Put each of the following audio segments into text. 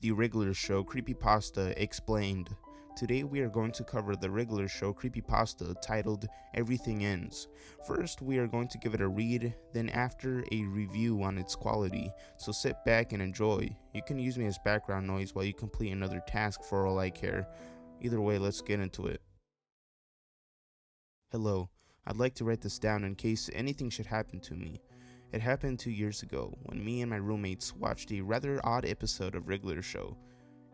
The Regular Show Creepypasta Explained. Today we are going to cover the Regular Show Creepypasta titled Everything Ends. First we are going to give it a read, then after a review on its quality, so sit back and enjoy. You can use me as background noise while you complete another task for all I care. Either way, let's get into it. Hello, I'd like to write this down in case anything should happen to me. It happened 2 years ago when me and my roommates watched a rather odd episode of Regular Show.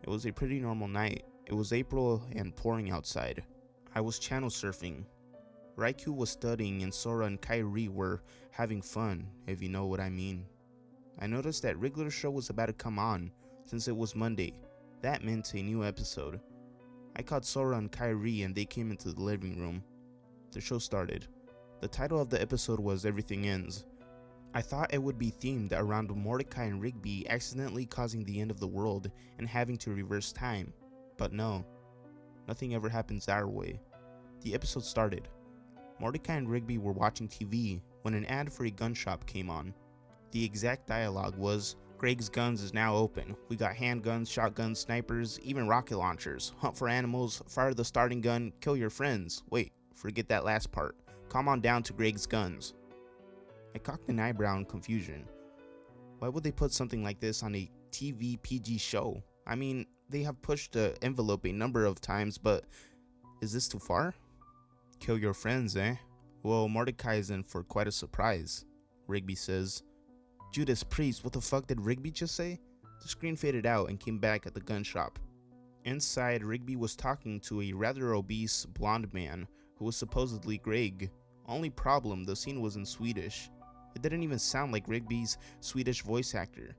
It was a pretty normal night. It was April and pouring outside. I was channel surfing. Raikou was studying and Sora and Kairi were having fun, if you know what I mean. I noticed that Regular Show was about to come on since it was Monday. That meant a new episode. I caught Sora and Kairi and they came into the living room. The show started. The title of the episode was Everything Ends. I thought it would be themed around Mordecai and Rigby accidentally causing the end of the world and having to reverse time. But no, nothing ever happens our way. The episode started. Mordecai and Rigby were watching TV when an ad for a gun shop came on. The exact dialogue was, "Greg's Guns is now open. We got handguns, shotguns, snipers, even rocket launchers. Hunt for animals, fire the starting gun, kill your friends." Wait, forget that last part. Come on down to Greg's Guns. I cocked an eyebrow in confusion. Why would they put something like this on a TV PG show? I mean, they have pushed the envelope a number of times, but is this too far? Kill your friends, eh? Well, Mordecai is in for quite a surprise, Rigby says. Judas Priest, what the fuck did Rigby just say? The screen faded out and came back at the gun shop. Inside, Rigby was talking to a rather obese blonde man who was supposedly Greg. Only problem, the scene was in Swedish. It didn't even sound like Rigby's Swedish voice actor.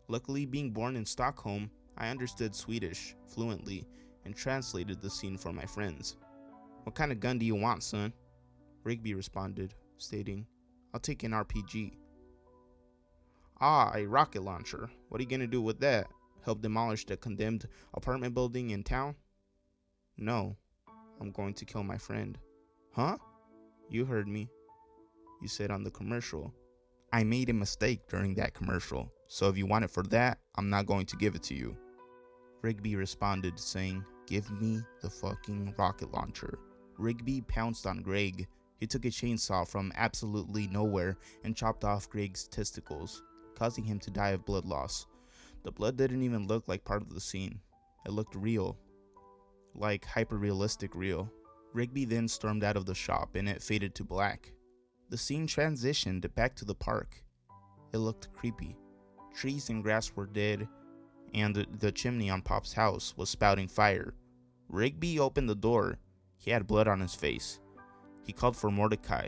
Luckily, being born in Stockholm, I understood Swedish fluently and translated the scene for my friends. What kind of gun do you want, son? Rigby responded, stating, I'll take an RPG. Ah, a rocket launcher. What are you gonna do with that? Help demolish the condemned apartment building in town? No, I'm going to kill my friend. Huh? You heard me. You said on the commercial. I made a mistake during that commercial, so if you want it for that, I'm not going to give it to you. Rigby responded saying, give me the fucking rocket launcher. Rigby pounced on Greg. He took a chainsaw from absolutely nowhere and chopped off Greg's testicles, causing him to die of blood loss. The blood didn't even look like part of the scene. It looked real. Like hyper-realistic real. Rigby then stormed out of the shop and it faded to black. The scene transitioned back to the park. It looked creepy. Trees and grass were dead, and the chimney on Pop's house was spouting fire. Rigby opened the door. He had blood on his face. He called for Mordecai,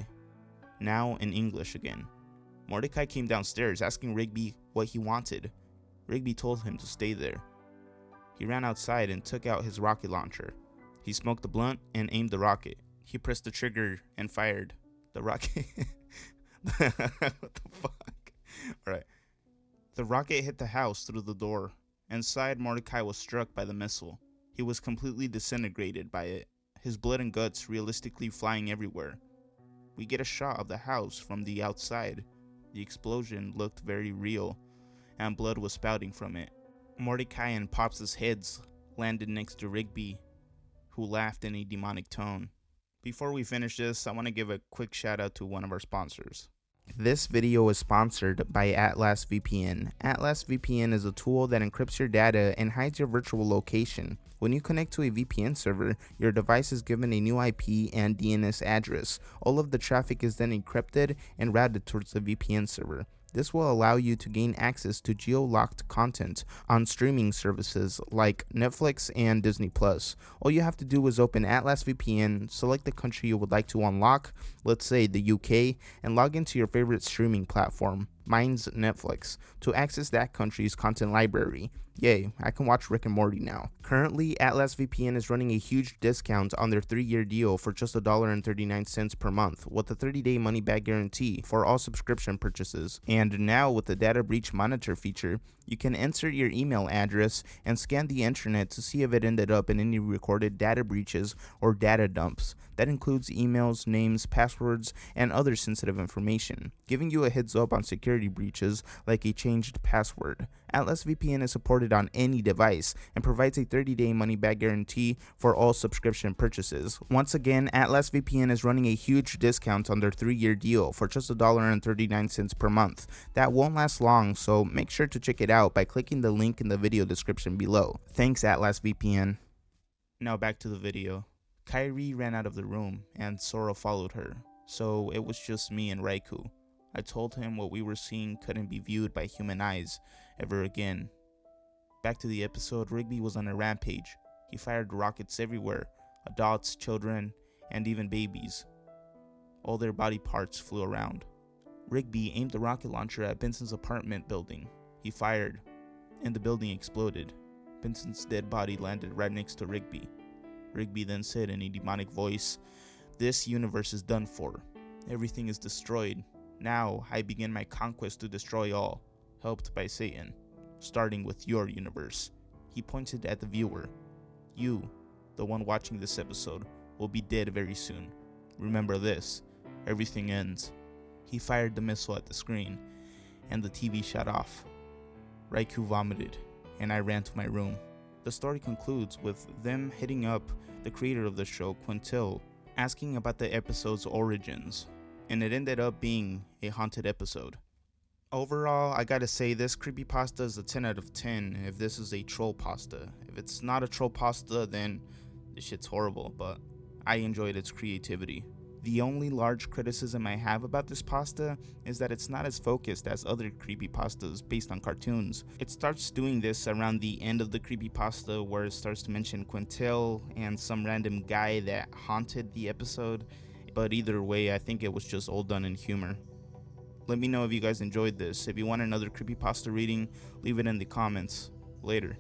now in English again. Mordecai came downstairs asking Rigby what he wanted. Rigby told him to stay there. He ran outside and took out his rocket launcher. He smoked the blunt and aimed the rocket. He pressed the trigger and fired. The rocket... What the fuck? Alright. The rocket hit the house through the door. Inside, Mordecai was struck by the missile. He was completely disintegrated by it, his blood and guts realistically flying everywhere. We get a shot of the house from the outside. The explosion looked very real, and blood was spouting from it. Mordecai and Pops' heads landed next to Rigby, who laughed in a demonic tone. Before we finish this, I want to give a quick shout out to one of our sponsors. This video is sponsored by Atlas VPN. Atlas VPN is a tool that encrypts your data and hides your virtual location. When you connect to a VPN server, your device is given a new IP and DNS address. All of the traffic is then encrypted and routed towards the VPN server. This will allow you to gain access to geo-locked content on streaming services like Netflix and Disney+. All you have to do is open Atlas VPN, select the country you would like to unlock, let's say the UK, and log into your favorite streaming platform, mine's Netflix, to access that country's content library. Yay, I can watch Rick and Morty now. Currently, Atlas VPN is running a huge discount on their 3-year deal for just $1.39 per month with a 30-day money-back guarantee for all subscription purchases. And now with the data breach monitor feature, you can insert your email address and scan the internet to see if it ended up in any recorded data breaches or data dumps. That includes emails, names, passwords, and other sensitive information, giving you a heads up on security security breaches like a changed password. Atlas VPN is supported on any device and provides a 30-day money-back guarantee for all subscription purchases. Once again, Atlas VPN is running a huge discount on their 3-year deal for just $1.39 per month. That won't last long, so make sure to check it out by clicking the link in the video description below. Thanks, Atlas VPN. Now back to the video. Kairi ran out of the room and Sora followed her, so it was just me and Raikou. I told him what we were seeing couldn't be viewed by human eyes ever again. Back to the episode, Rigby was on a rampage. He fired rockets everywhere, adults, children, and even babies. All their body parts flew around. Rigby aimed the rocket launcher at Benson's apartment building. He fired, and the building exploded. Benson's dead body landed right next to Rigby. Rigby then said in a demonic voice, "This universe is done for. Everything is destroyed. Now I begin my conquest to destroy all, helped by Satan, starting with your universe." He pointed at the viewer. You, the one watching this episode, will be dead very soon. Remember this, everything ends. He fired the missile at the screen, and the TV shut off. Raikou vomited, and I ran to my room. The story concludes with them hitting up the creator of the show, Quintil, asking about the episode's origins, and it ended up being a haunted episode. Overall, I gotta say this creepypasta is a 10 out of 10 if this is a troll pasta. If it's not a troll pasta, then this shit's horrible, but I enjoyed its creativity. The only large criticism I have about this pasta is that it's not as focused as other creepypastas based on cartoons. It starts doing this around the end of the creepypasta where it starts to mention Quintil and some random guy that haunted the episode, but either way, I think it was just all done in humor. Let me know if you guys enjoyed this. If you want another creepypasta reading, leave it in the comments. Later.